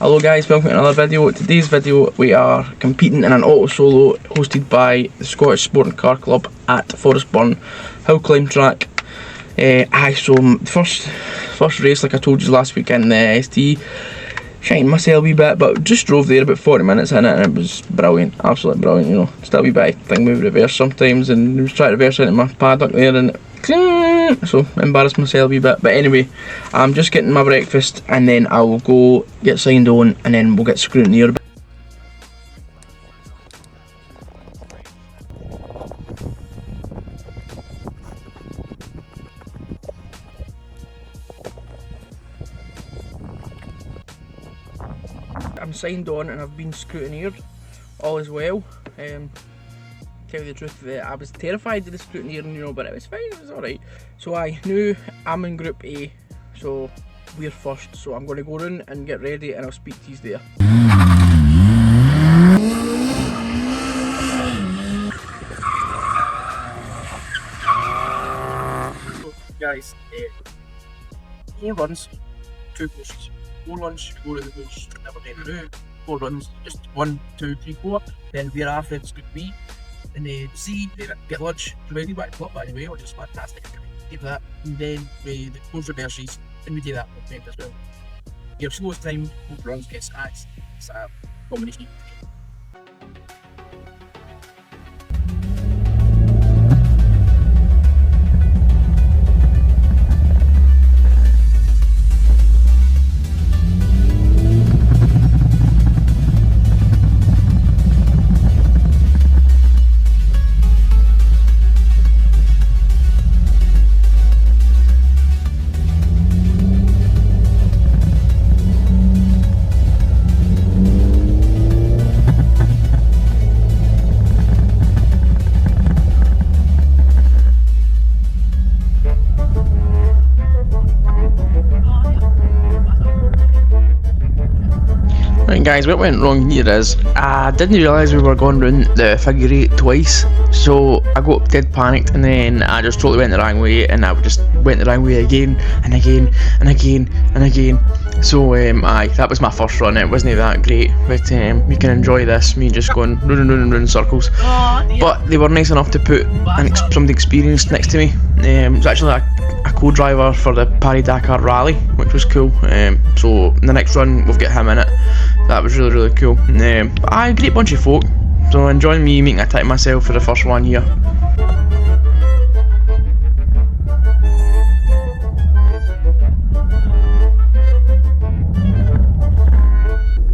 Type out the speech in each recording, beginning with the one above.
Hello guys, welcome to another video. Today's video we are competing in an Autosolo hosted by the Scottish Sporting Car Club at Forestburn Hill Climb Track. So first race, like I told you last week, in the ST, shining myself a wee bit, but just drove there about 40 minutes in it and it was brilliant, absolutely brilliant, you know. Still a wee bit thing with reverse sometimes, and I was trying to reverse into my paddock there and so embarrassed myself a wee bit. But anyway, I'm just getting my breakfast and then I will go get signed on and then we'll get scrutiny a bit. I'm signed on and I've been scrutineered, all is well. Tell you the truth, I was terrified of the scrutineering, you know, but it was fine, it was alright. So I knew I'm in Group A, so we're first, so I'm going to go round and get ready and I'll speak to you there. So guys, 4 runs, 2 posts. 4 runs, you go to the post, never get through. 4 runs, just 1, 2, 3, 4. Then we're after it's Group B. And then C, they get lunch, ready by the clock, by the way, which is fantastic. Take that, and then we close the verses, and we do that as well. Your slowest time, 4 runs, get snacks. It's a combination. Right guys, what went wrong here is I didn't realise we were going round the figure 8 twice, so I got dead panicked and then I just totally went the wrong way and I just went the wrong way again and again and again and again. So aye, that was my first run. It wasn't that great, but you can enjoy this, me just going round and round and round in circles. But they were nice enough to put somebody experienced next to me. It was actually a co-driver for the Paris-Dakar rally, which was cool. So in the next run we've got him in it. That was really cool. But aye, great bunch of folk. So enjoying me making a time myself for the first one here.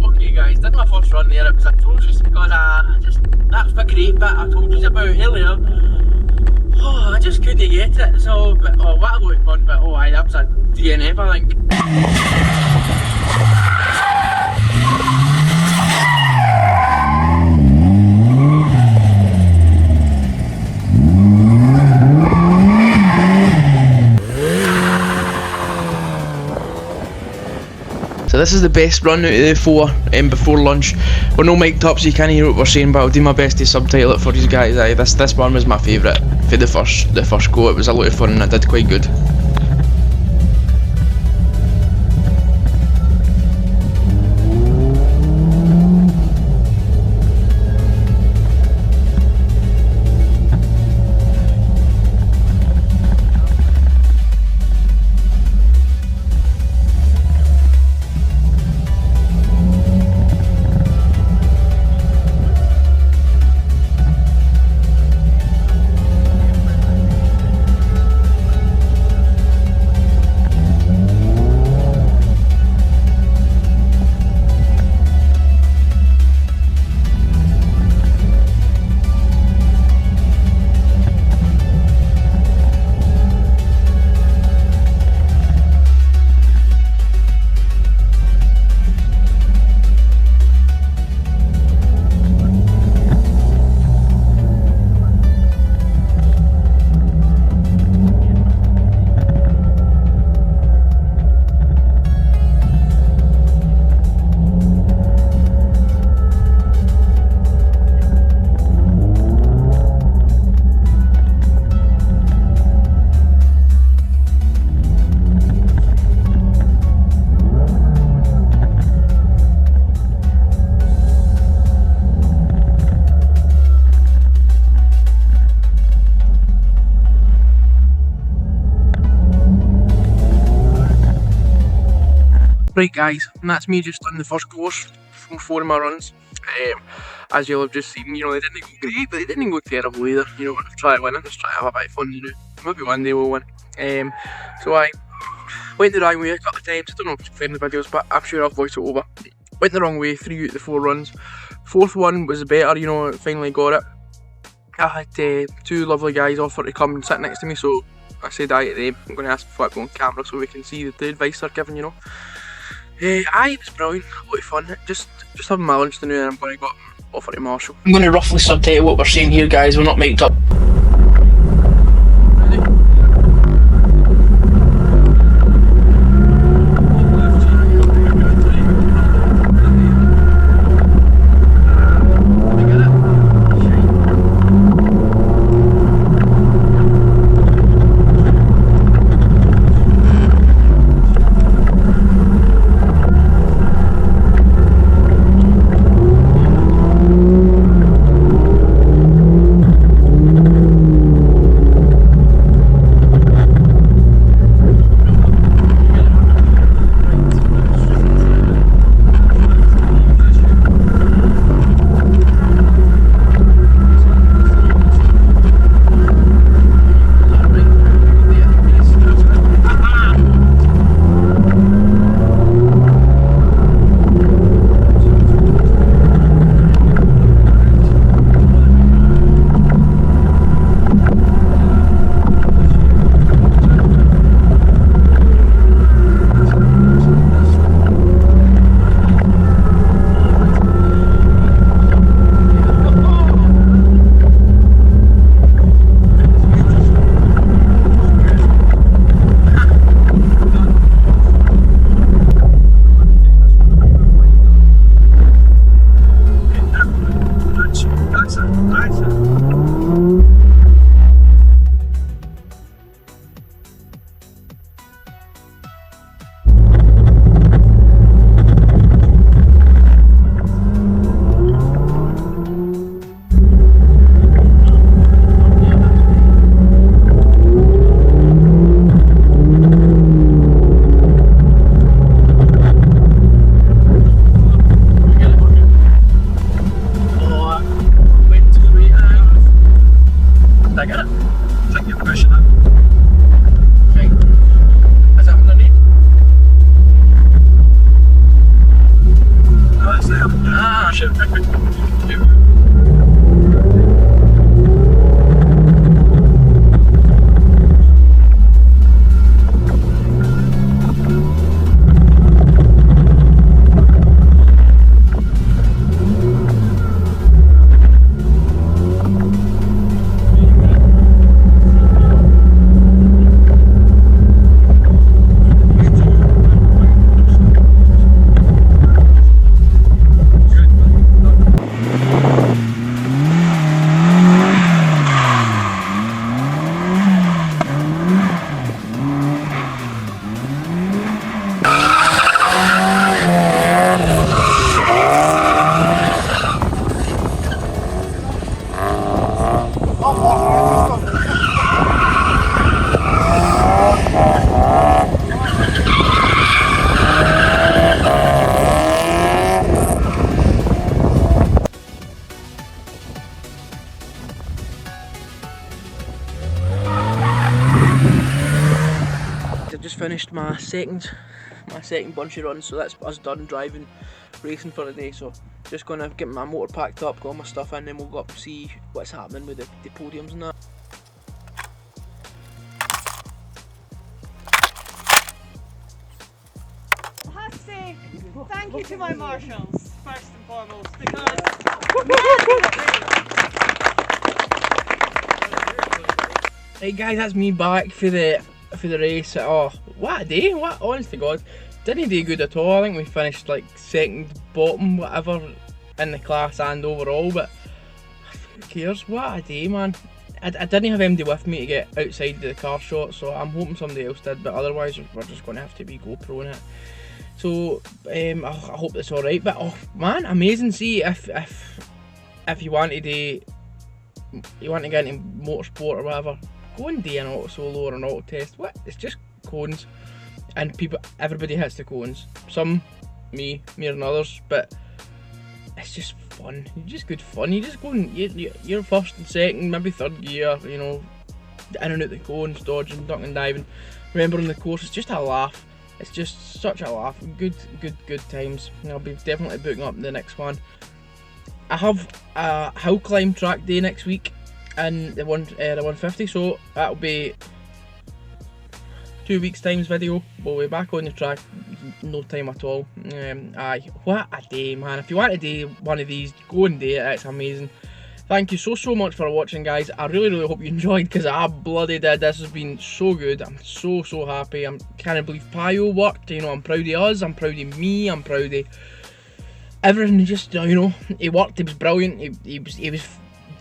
Okay guys, did my first run there. It was atrocious because that figure 8 bit I told you about earlier. Oh, I just couldn't get it. So, but oh, what a lot of fun! But oh, aye, that was a DNF, I think. So this is the best run out of the 4 before lunch. We're no mic'd up so you can't hear what we're saying, but I'll do my best to subtitle it for you guys. Aye, this one was my favourite for the first go. It was a lot of fun and I did quite good. Right guys, and that's me just done the first course from 4 of my runs. As you'll have just seen, you know, they didn't go great, but they didn't go terrible either. You know, try to win it, just try to have a bit of fun, you know. Maybe one day we'll win. So I went the wrong way a couple of times. I don't know if it's clear in the videos, but I'm sure I'll voice it over. Went the wrong way 3 out of the 4 runs. 4th one was better, you know, finally got it. I had 2 lovely guys offer to come and sit next to me, so I said aye to them. I'm going to ask them to go on camera so we can see the advice they're giving, you know. Aye, it was brilliant, a lot of fun. Just having my lunch now, and I'm going to go offer to Marshall. I'm going to roughly subtitle what we're saying here, guys. We're not mic'd up. I've just finished my second bunch of runs, so that's us done driving, racing for the day. So just gonna get my motor packed up, got all my stuff in, then we'll go up and see what's happening with the podiums and that. I have to say thank you to my marshals first and foremost, because right guys, that's me back for the race. Oh, what a day, what, honest to God, didn't do good at all. I think we finished like second bottom whatever in the class and overall, but who cares, what a day, man. I didn't have anybody with me to get outside the car shot, so I'm hoping somebody else did, but otherwise we're just going to have to be GoProing it. So I hope that's alright, but oh man, amazing. See, if you want to get into motorsport or whatever, go and do an Autosolo or an auto test. What? It's just cones. and everybody hits the cones. Some, me more than others, but it's just fun. It's just good fun. You just go and you're first and second, maybe third gear, you know, in and out the cones, dodging, ducking, diving. Remembering the course, it's just a laugh. It's just such a laugh. Good times. And I'll be definitely booking up the next one. I have a hill climb track day next week in the 150, so that'll be 2 weeks time's video. We'll be back on the track, no time at all. Aye, what a day, man. If you want to do one of these, go and do it. It's amazing. Thank you so much for watching, guys. I really hope you enjoyed, because I bloody did. This has been so good. I'm so happy. I can't believe Pio worked. You know, I'm proud of us. I'm proud of me. I'm proud of everything. Just, you know, he worked. He was brilliant. He was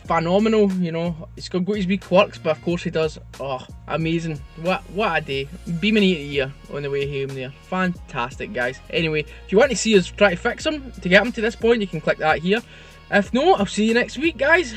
phenomenal. You know, he's got his wee quirks, but of course he does. Oh, amazing. What a day. Beaming 8 a year on the way home there. Fantastic, guys. Anyway, if you want to see us try to fix him, to get him to this point, you can click that here. If not, I'll see you next week, guys.